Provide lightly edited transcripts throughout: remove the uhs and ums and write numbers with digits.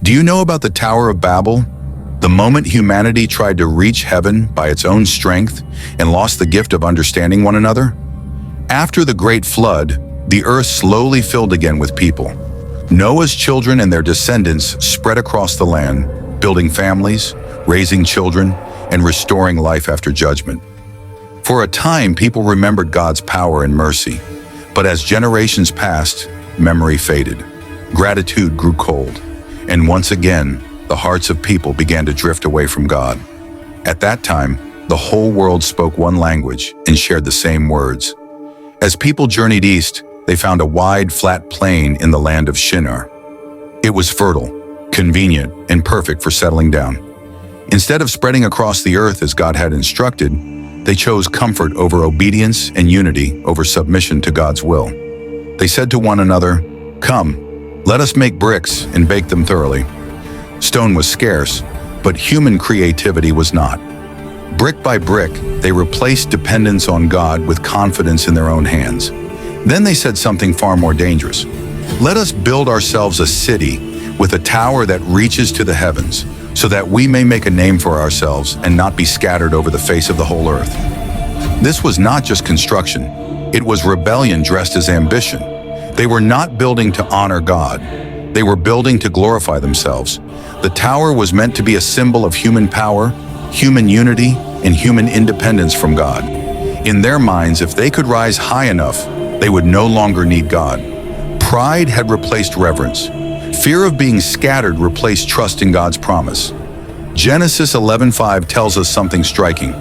Do you know about the Tower of Babel? The moment humanity tried to reach heaven by its own strength and lost the gift of understanding one another? After the great flood, the earth slowly filled again with people. Noah's children and their descendants spread across the land, building families, raising children, and restoring life after judgment. For a time, people remembered God's power and mercy, but as generations passed, memory faded. Gratitude grew cold, and once again, the hearts of people began to drift away from God. At that time, the whole world spoke one language and shared the same words. As people journeyed east, they found a wide, flat plain in the land of Shinar. It was fertile, convenient, and perfect for settling down. Instead of spreading across the earth as God had instructed, they chose comfort over obedience and unity over submission to God's will. They said to one another, "Come, let us make bricks and bake them thoroughly." Stone was scarce, but human creativity was not. Brick by brick, they replaced dependence on God with confidence in their own hands. Then they said something far more dangerous. "Let us build ourselves a city with a tower that reaches to the heavens, so that we may make a name for ourselves and not be scattered over the face of the whole earth." This was not just construction. It was rebellion dressed as ambition. They were not building to honor God. They were building to glorify themselves. The tower was meant to be a symbol of human power, human unity, and human independence from God. In their minds, if they could rise high enough, they would no longer need God. Pride had replaced reverence. Fear of being scattered replaced trust in God's promise. Genesis 11:5 tells us something striking.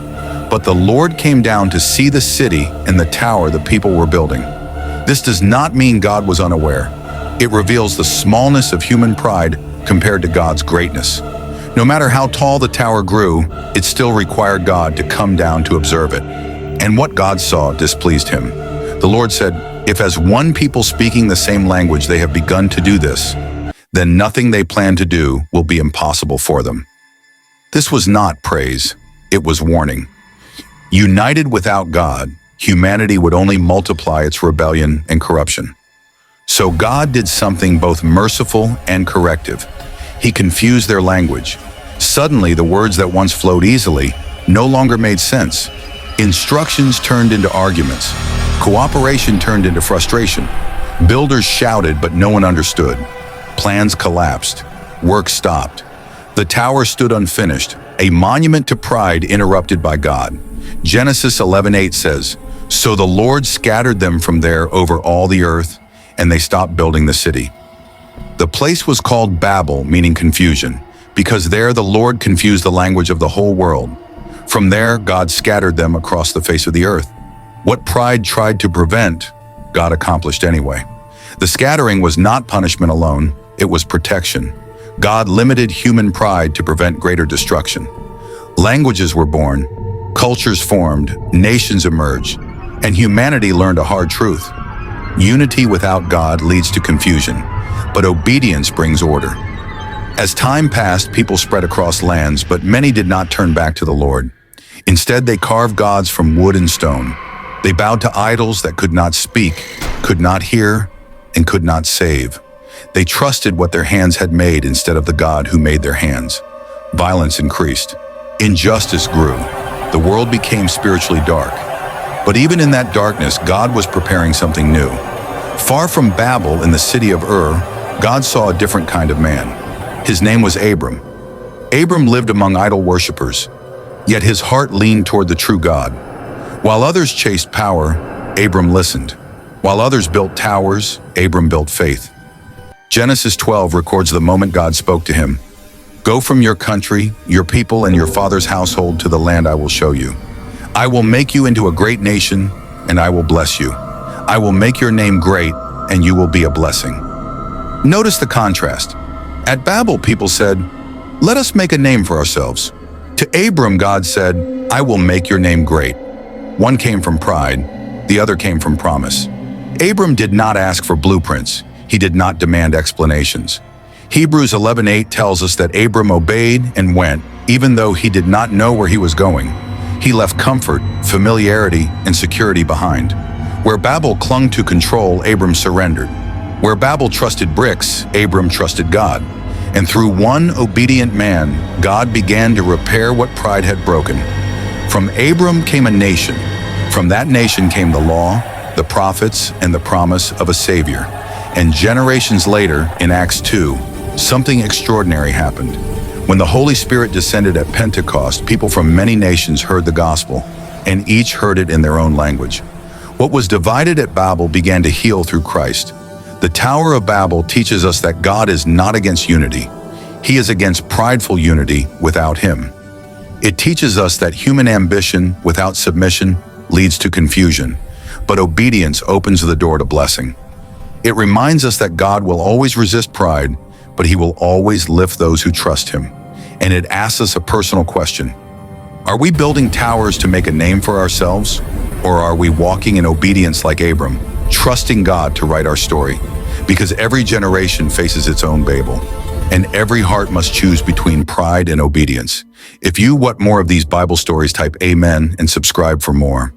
But the Lord came down to see the city and the tower the people were building. This does not mean God was unaware. It reveals the smallness of human pride compared to God's greatness. No matter how tall the tower grew, it still required God to come down to observe it. And what God saw displeased him. The Lord said, "If as one people speaking the same language they have begun to do this, then nothing they plan to do will be impossible for them." This was not praise, it was warning. United without God, humanity would only multiply its rebellion and corruption. So God did something both merciful and corrective. He confused their language. Suddenly, the words that once flowed easily no longer made sense. Instructions turned into arguments. Cooperation turned into frustration. Builders shouted, but no one understood. Plans collapsed. Work stopped. The tower stood unfinished, a monument to pride interrupted by God. Genesis 11:8 says, "So the Lord scattered them from there over all the earth, and they stopped building the city." The place was called Babel, meaning confusion, because there the Lord confused the language of the whole world. From there, God scattered them across the face of the earth. What pride tried to prevent, God accomplished anyway. The scattering was not punishment alone, it was protection. God limited human pride to prevent greater destruction. Languages were born, cultures formed, nations emerged, and humanity learned a hard truth. Unity without God leads to confusion, but obedience brings order. As time passed, people spread across lands, but many did not turn back to the Lord. Instead, they carved gods from wood and stone. They bowed to idols that could not speak, could not hear, and could not save. They trusted what their hands had made instead of the God who made their hands. Violence increased. Injustice grew. The world became spiritually dark. But even in that darkness, God was preparing something new. Far from Babel in the city of Ur, God saw a different kind of man. His name was Abram. Abram lived among idol worshippers, yet his heart leaned toward the true God. While others chased power, Abram listened. While others built towers, Abram built faith. Genesis 12 records the moment God spoke to him. "Go from your country, your people, and your father's household to the land I will show you. I will make you into a great nation, and I will bless you. I will make your name great, and you will be a blessing." Notice the contrast. At Babel, people said, "Let us make a name for ourselves." To Abram, God said, "I will make your name great." One came from pride, the other came from promise. Abram did not ask for blueprints. He did not demand explanations. Hebrews 11:8 tells us that Abram obeyed and went, even though he did not know where he was going. He left comfort, familiarity, and security behind. Where Babel clung to control, Abram surrendered. Where Babel trusted bricks, Abram trusted God. And through one obedient man, God began to repair what pride had broken. From Abram came a nation. From that nation came the law, the prophets, and the promise of a Savior. And generations later, in Acts 2, something extraordinary happened. When the Holy Spirit descended at Pentecost, people from many nations heard the gospel, and each heard it in their own language. What was divided at Babel began to heal through Christ. The Tower of Babel teaches us that God is not against unity. He is against prideful unity without Him. It teaches us that human ambition without submission leads to confusion, but obedience opens the door to blessing. It reminds us that God will always resist pride, but He will always lift those who trust Him. And it asks us a personal question. Are we building towers to make a name for ourselves? Or are we walking in obedience like Abram, trusting God to write our story? Because every generation faces its own Babel, and every heart must choose between pride and obedience. If you want more of these Bible stories, type Amen and subscribe for more.